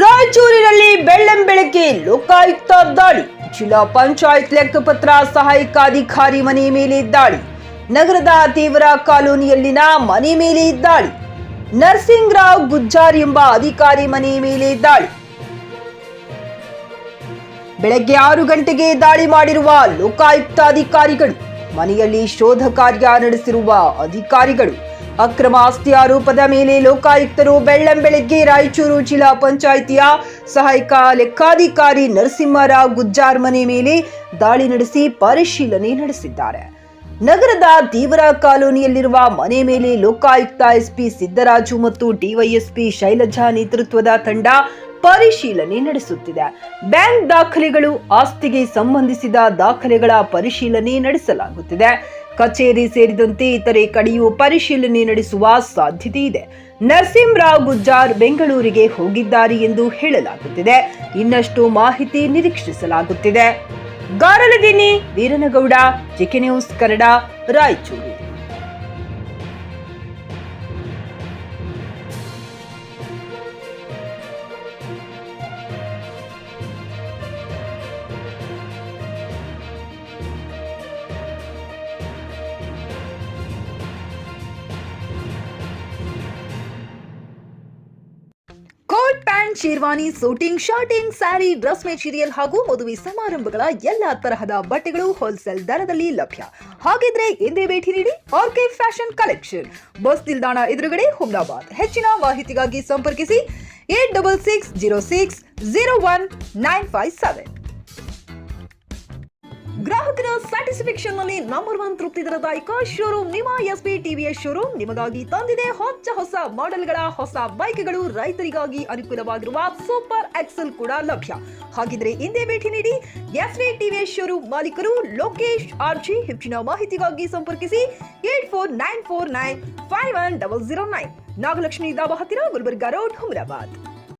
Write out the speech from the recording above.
ರಾಯಚೂರಿನಲ್ಲಿ ಬೆಳ್ಳಂಬೆಳಗ್ಗೆ ಲೋಕಾಯುಕ್ತ ದಾಳಿ. ಜಿಲ್ಲಾ ಪಂಚಾಯತ್ ಲೆಕ್ಕಪತ್ರ ಸಹಾಯಕ ಅಧಿಕಾರಿ ಮನೆ ಮೇಲೆ ದಾಳಿ. ನಗರದ ತೀವ್ರ ಕಾಲೋನಿಯಲ್ಲಿನ ಮನೆ ಮೇಲೆ ದಾಳಿ. ನರಸಿಂಗರಾವ್ ಗುಜ್ಜಾರ್ ಎಂಬ ಅಧಿಕಾರಿ ಮನೆ ಮೇಲೆ ದಾಳಿ. ಬೆಳಗ್ಗೆ 6 ಗಂಟೆಗೆ ದಾಳಿ ಮಾಡಿರುವ ಲೋಕಾಯುಕ್ತ ಅಧಿಕಾರಿಗಳು, ಮನೆಯಲ್ಲಿ ಶೋಧ ಕಾರ್ಯ ನಡೆಸಿರುವ ಅಧಿಕಾರಿಗಳು. ಅಕ್ರಮ ಆಸ್ತಿ ಆರೋಪದ ಮೇಲೆ ಲೋಕಾಯುಕ್ತರು ಬೆಳ್ಳಂಬೆಳಗ್ಗೆ ರಾಯಚೂರು ಜಿಲ್ಲಾ ಪಂಚಾಯಿತಿಯ ಸಹಾಯಕ ಲೆಕ್ಕಾಧಿಕಾರಿ ನರಸಿಂಹರಾವ್ ಗುಜ್ಜಾರ್ ಮನೆ ಮೇಲೆ ದಾಳಿ ನಡೆಸಿ ಪರಿಶೀಲನೆ ನಡೆಸಿದ್ದಾರೆ. ನಗರದ ತೀವ್ರ ಕಾಲೋನಿಯಲ್ಲಿರುವ ಮನೆ ಮೇಲೆ ಲೋಕಾಯುಕ್ತ ಎಸ್ಪಿ ಸಿದ್ದರಾಜು ಮತ್ತು ಡಿವೈಎಸ್ಪಿ ಶೈಲಜಾ ನೇತೃತ್ವದ ತಂಡ ಪರಿಶೀಲನೆ ನಡೆಸುತ್ತಿದೆ. ಬ್ಯಾಂಕ್ ದಾಖಲೆಗಳು, ಆಸ್ತಿಗೆ ಸಂಬಂಧಿಸಿದ ದಾಖಲೆಗಳ ಪರಿಶೀಲನೆ ನಡೆಸಲಾಗುತ್ತಿದೆ. ಕಚೇರಿ ಸೇರಿದಂತೆ ಇತರೆ ಕಡೆಯೂ ಪರಿಶೀಲನೆ ನಡೆಸುವ ಸಾಧ್ಯತೆ ಇದೆ. ನರಸಿಂಹರಾವ್ ಗುಜ್ಜಾರ್ ಬೆಂಗಳೂರಿಗೆ ಹೋಗಿದ್ದಾರೆ ಎಂದು ಹೇಳಲಾಗುತ್ತಿದೆ. ಇನ್ನಷ್ಟು ಮಾಹಿತಿ ನಿರೀಕ್ಷಿಸಲಾಗುತ್ತಿದೆ. Garaladinni Veeranagouda, JK news Kannada, Raichur. Coat pant, sherwani, suiting, shirting, sari, dress material ಹಾಗೂ ಮದುವೆ ಸಮಾರಂಭಗಳ ಎಲ್ಲಾ ತರಹದ ಬಟ್ಟೆಗಳು ಹೋಲ್ಸೇಲ್ ದರದಲ್ಲಿ ಲಭ್ಯ. ಹಾಗಿದ್ರೆ ಎಂದೇ ಭೇಟಿ ನೀಡಿ ಆರ್ಕೆ ಫ್ಯಾಷನ್ ಕಲೆಕ್ಷನ್, ಬಸ್ ನಿಲ್ದಾಣ ಎದುರುಗಡೆ, ಹುಮ್ನಾಬಾದ್. ಹೆಚ್ಚಿನ ಮಾಹಿತಿಗಾಗಿ ಸಂಪರ್ಕಿಸಿ 8660601957. ಗ್ರಾಹಕರ ಸ್ಯಾಟಿಸ್ಫ್ಯಾಕ್ಷನ್ ನಲ್ಲಿ ನಂಬರ್ 1 ತೃಪ್ತಿ ದರದಾಯಕ ಶೋರೂಮ್ ನಿಮ್ಮ ಎಸ್ಪಿ ಟಿವಿಎಸ್ ಶೋರೂಮ್ ನಿಮಗಾಗಿ ತಂದಿದೆ ಹೊಸ ಮಾಡೆಲ್ಗಳ ಹೊಸ ಬೈಕ್ಗಳು. ರೈತರಿಗಾಗಿ ಅನುಕೂಲವಾಗಿರುವ ಸೂಪರ್ ಎಕ್ಸೆಲ್ ಕೂಡ ಲಭ್ಯ. ಹಾಗಿದ್ರೆ ಹಿಂದೆ ಭೇಟಿ ನೀಡಿ ಎಸ್ಪಿ ಟಿವಿಎಸ್ ಶೋರೂಮ್ ಮಾಲೀಕರು ಲೋಕೇಶ್ ಆರ್ಜಿ. ಹೆಚ್ಚಿನ ಮಾಹಿತಿಗಾಗಿ ಸಂಪರ್ಕಿಸಿ 8494951009. ನಾಗಲಕ್ಷ್ಮಿ ದಾಬಾ ಹತ್ತಿರ, ಗುಲ್ಬರ್ಗಾ ರೋಡ್, ಹುಮ್ರಾಬಾದ್.